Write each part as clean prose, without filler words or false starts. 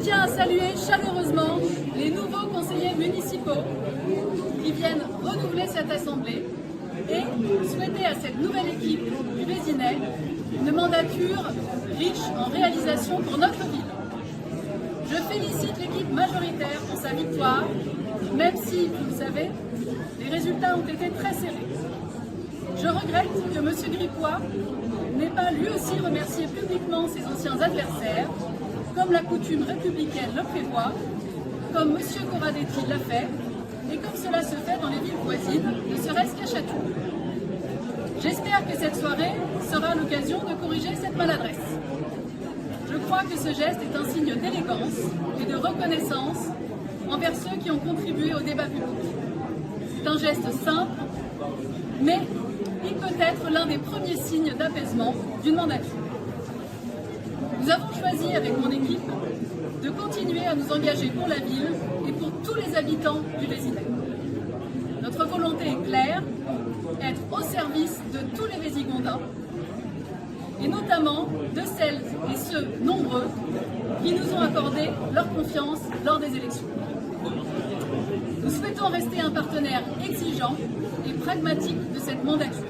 tiens à saluer chaleureusement les nouveaux conseillers municipaux qui viennent renouveler cette assemblée et souhaiter à cette nouvelle équipe du Vésinet une mandature riche en réalisations pour notre ville. Je félicite l'équipe majoritaire pour sa victoire, même si, vous le savez, les résultats ont été très serrés. Je regrette que M. Gripois n'ait pas lui aussi remercié publiquement ses anciens adversaires, comme la coutume républicaine le prévoit, comme M. Corradetti l'a fait, et comme cela se fait dans les villes voisines, ne serait-ce qu'à Chatou. J'espère que cette soirée sera l'occasion de corriger cette maladresse. Je crois que ce geste est un signe d'élégance et de reconnaissance envers ceux qui ont contribué au débat public. C'est un geste simple, mais il peut être l'un des premiers signes d'apaisement d'une mandature. Nous avons choisi avec mon équipe de continuer à nous engager pour la ville et pour tous les habitants du Vésinet. Notre volonté est claire, être au service de tous les Vésigondins et notamment de celles et ceux nombreux qui nous ont accordé leur confiance lors des élections. Nous souhaitons rester un partenaire exigeant et pragmatique de cette mandature,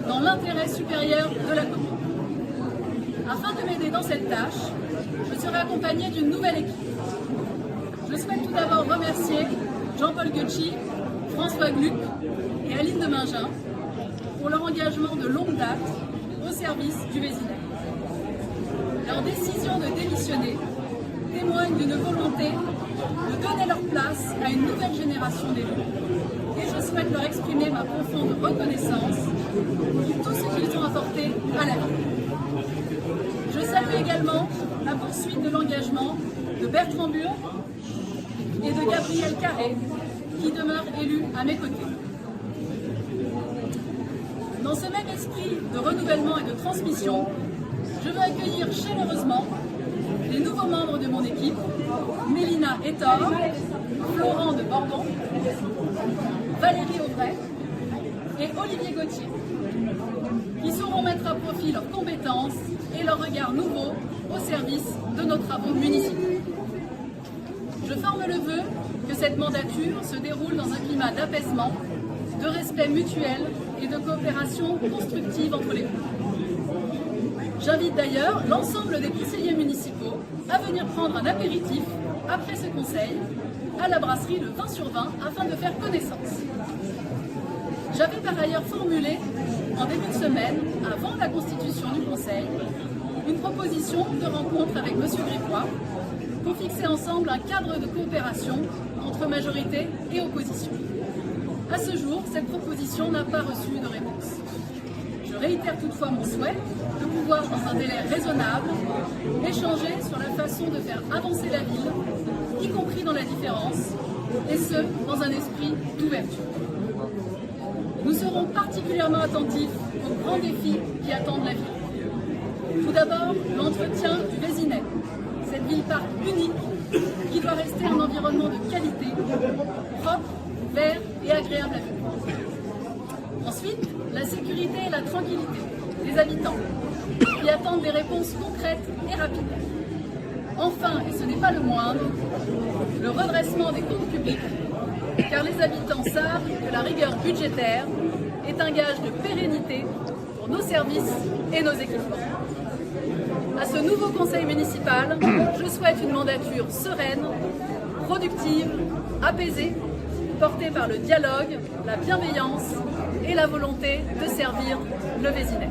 dans l'intérêt supérieur de la commune. Afin de m'aider dans cette tâche, je serai accompagnée d'une nouvelle équipe. Je souhaite tout d'abord remercier Jean-Paul Gucci, François Gluck et Aline de Mingin pour leur engagement de longue date au service du Vésinet. Leur décision de démissionner témoigne d'une volonté de donner leur place à une nouvelle génération d'élus. Et je souhaite leur exprimer ma profonde reconnaissance pour tout ce qu'ils ont apporté à la ville. Je salue également la poursuite de l'engagement de Bertrand Burg et de Gabriel Carré, qui demeurent élus à mes côtés. Dans ce même esprit de renouvellement et de transmission, je veux accueillir chaleureusement les nouveaux membres de mon équipe, Mélina Etor, Florent de Bordon, Valérie Auvray et Olivier Gauthier, qui sauront mettre à profit leurs compétences et leur regard nouveau au service de nos travaux municipaux. Je forme le vœu que cette mandature se déroule dans un climat d'apaisement, de respect mutuel et de coopération constructive entre les groupes. J'invite d'ailleurs l'ensemble des conseillers municipaux à venir prendre un apéritif après ce conseil à la brasserie le 20 sur 20 afin de faire connaissance. J'avais par ailleurs formulé en début de semaine, avant la constitution du conseil, une proposition de rencontre avec M. Gripois pour fixer ensemble un cadre de coopération entre majorité et opposition. À ce jour, cette proposition n'a pas reçu de réponse. Je réitère toutefois mon souhait de pouvoir, dans un délai raisonnable, échanger sur la façon de faire avancer la ville, y compris dans la différence, et ce, dans un esprit d'ouverture. Nous serons particulièrement attentifs aux grands défis qui attendent la ville. Tout d'abord, l'entretien du Vésinet, cette ville-parc unique qui doit rester un environnement de qualité, propre, vert et agréable à vivre. Ensuite, la sécurité et la tranquillité des habitants qui attendent des réponses concrètes et rapides. Enfin, et ce n'est pas le moindre, le redressement des comptes publics, car les habitants savent que la rigueur budgétaire est un gage de pérennité pour nos services et nos équipements. À ce nouveau conseil municipal, je souhaite une mandature sereine, productive, apaisée, portée par le dialogue, la bienveillance et la volonté de servir le Vésinet.